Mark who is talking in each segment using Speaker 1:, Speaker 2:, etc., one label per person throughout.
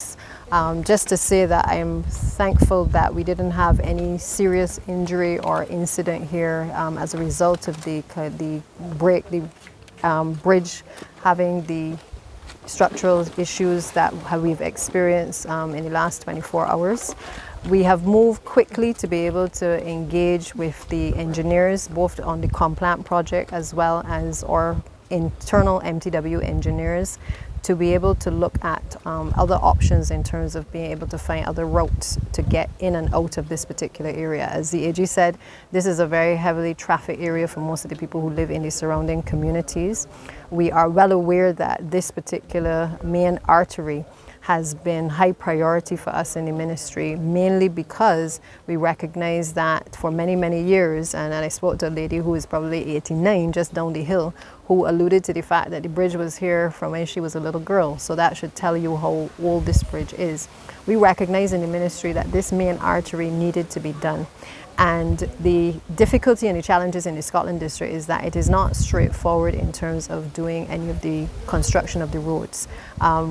Speaker 1: Just to say that I am thankful that we didn't have any serious injury or incident here as a result of the bridge having the structural issues that we've experienced in the last 24 hours. We have moved quickly to be able to engage with the engineers, both on the Complant project as well as our internal MTW engineers, to be able to look at other options in terms of being able to find other routes to get in and out of this particular area. As the AG said, this is a very heavily trafficked area for most of the people who live in the surrounding communities. We are well aware that this particular main artery has been high priority for us in the ministry, mainly because we recognize that for many, many years, and I spoke to a lady who is probably 89 just down the hill, who alluded to the fact that the bridge was here from when she was a little girl. So that should tell you how old this bridge is. We recognize in the ministry that this main artery needed to be done. And the difficulty and the challenges in the Scotland district is that it is not straightforward in terms of doing any of the construction of the roads.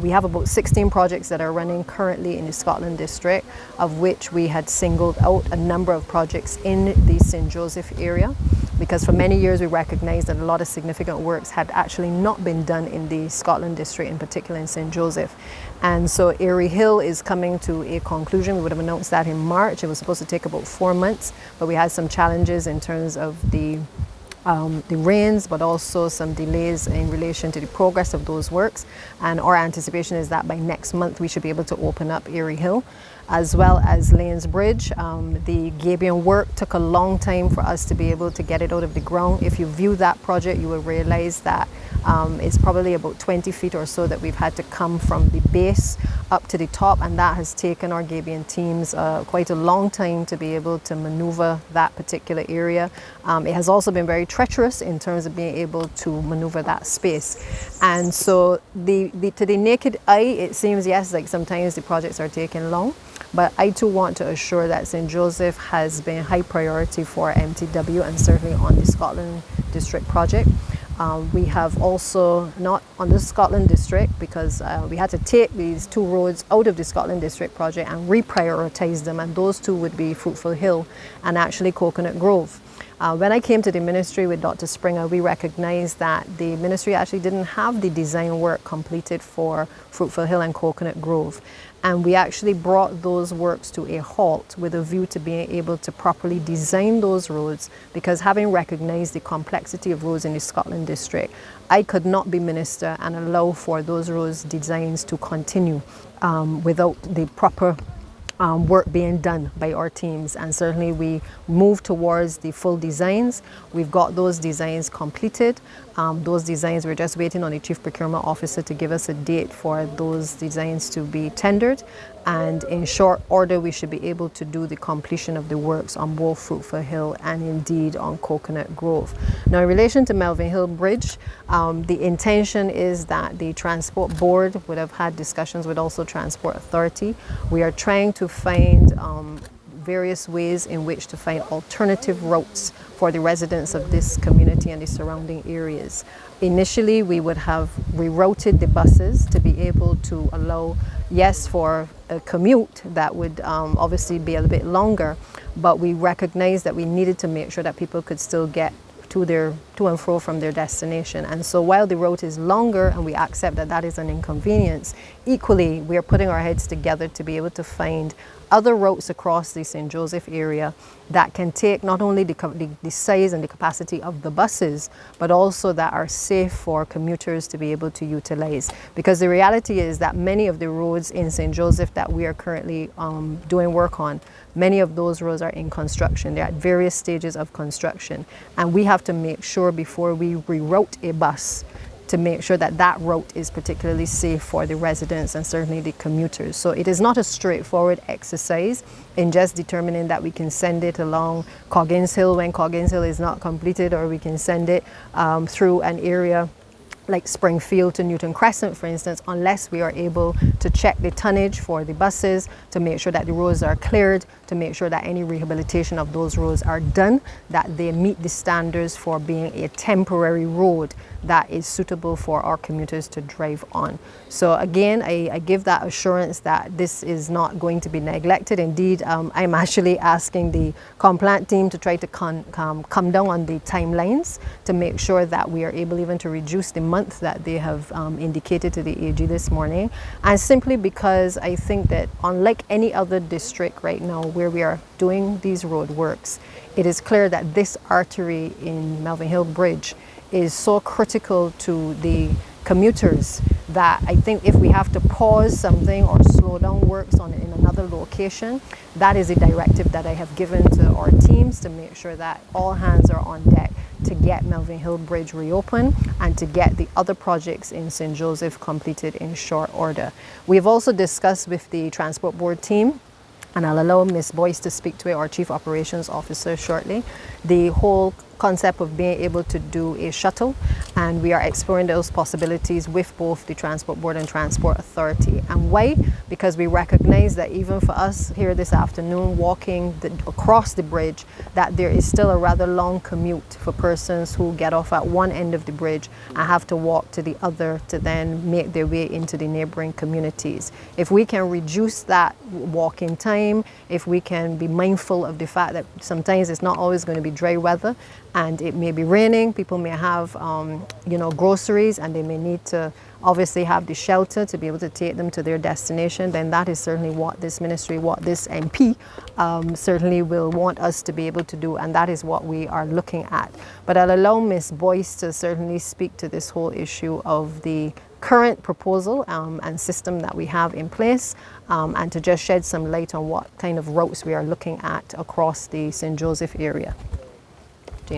Speaker 1: We have about 16 projects that are running currently in the Scotland district, of which we had singled out a number of projects in the St. Joseph area, because for many years we recognized that a lot of significant works had actually not been done in the Scotland district, in particular in St. Joseph. And so Airy Hill is coming to a conclusion. We would have announced that in March. It was supposed to take about 4 months, but we had some challenges in terms of the rains, but also some delays in relation to the progress of those works. And our anticipation is that by next month we should be able to open up Airy Hill, as well as Lanes Bridge. The Gabion work took a long time for us to be able to get it out of the ground. If you view that project, you will realize that it's probably about 20 feet or so that we've had to come from the base up to the top, and that has taken our Gabion teams quite a long time to be able to maneuver that particular area. It has also been very treacherous in terms of being able to maneuver that space. And so to the naked eye, it seems, yes, like sometimes the projects are taking long, but I too want to assure that St. Joseph has been high priority for MTW and certainly on the Scotland District project. We have also, not on the Scotland District, because we had to take these two roads out of the Scotland District project and reprioritize them, and those two would be Fruitful Hill and actually Coconut Grove. When I came to the ministry with Dr. Springer, we recognized that the ministry actually didn't have the design work completed for Fruitful Hill and Coconut Grove. And we actually brought those works to a halt with a view to being able to properly design those roads, because having recognized the complexity of roads in the Scotland district, I could not be minister and allow for those roads designs to continue without the proper work being done by our teams. And certainly we move towards the full designs. We've got those designs completed. Those designs, we're just waiting on the Chief Procurement Officer to give us a date for those designs to be tendered. And in short order, we should be able to do the completion of the works on both Fruitful Hill and indeed on Coconut Grove. Now, in relation to Melvin Hill Bridge, the intention is that the Transport Board would have had discussions with also Transport Authority. We are trying to find various ways in which to find alternative routes for the residents of this community and the surrounding areas. Initially, we would have rerouted the buses to be able to allow, yes, for a commute that would obviously be a little bit longer, but we recognized that we needed to make sure that people could still get to and fro from their destination. And so while the route is longer and we accept that that is an inconvenience, equally we are putting our heads together to be able to find other routes across the St. Joseph area that can take not only the size and the capacity of the buses, but also that are safe for commuters to be able to utilize. Because the reality is that many of the roads in St. Joseph that we are currently doing work on, many of those roads are in construction. They're at various stages of construction. And we have to make sure before we reroute a bus to make sure that that route is particularly safe for the residents and certainly the commuters. So it is not a straightforward exercise in just determining that we can send it along Coggins Hill when Coggins Hill is not completed, or we can send it through an area like Springfield to Newton Crescent, for instance, unless we are able to check the tonnage for the buses, to make sure that the roads are cleared, to make sure that any rehabilitation of those roads are done, that they meet the standards for being a temporary road that is suitable for our commuters to drive on. So again, I give that assurance that this is not going to be neglected. Indeed, I'm actually asking the compliance team to try to come down on the timelines to make sure that we are able even to reduce the month that they have indicated to the AG this morning. And simply because I think that unlike any other district right now where we are doing these road works, it is clear that this artery in Melvin Hill Bridge is so critical to the commuters that I think if we have to pause something or slow down works in another location, that is a directive that I have given to our teams to make sure that all hands are on deck to get Melvin Hill Bridge reopened and to get the other projects in St. Joseph completed in short order. We have also discussed with the Transport Board team, and I'll allow Ms. Boyce to speak to it, our Chief Operations Officer, shortly, the whole concept of being able to do a shuttle, and we are exploring those possibilities with both the Transport Board and Transport Authority. And why? Because we recognize that even for us here this afternoon walking across the bridge, that there is still a rather long commute for persons who get off at one end of the bridge and have to walk to the other to then make their way into the neighboring communities. If we can reduce that walking time, if we can be mindful of the fact that sometimes it's not always going to be dry weather, and it may be raining, people may have groceries, and they may need to obviously have the shelter to be able to take them to their destination, then that is certainly what this ministry, what this MP certainly will want us to be able to do, and that is what we are looking at. But I'll allow Ms. Boyce to certainly speak to this whole issue of the current proposal and system that we have in place, and to just shed some light on what kind of routes we are looking at across the St. Joseph area.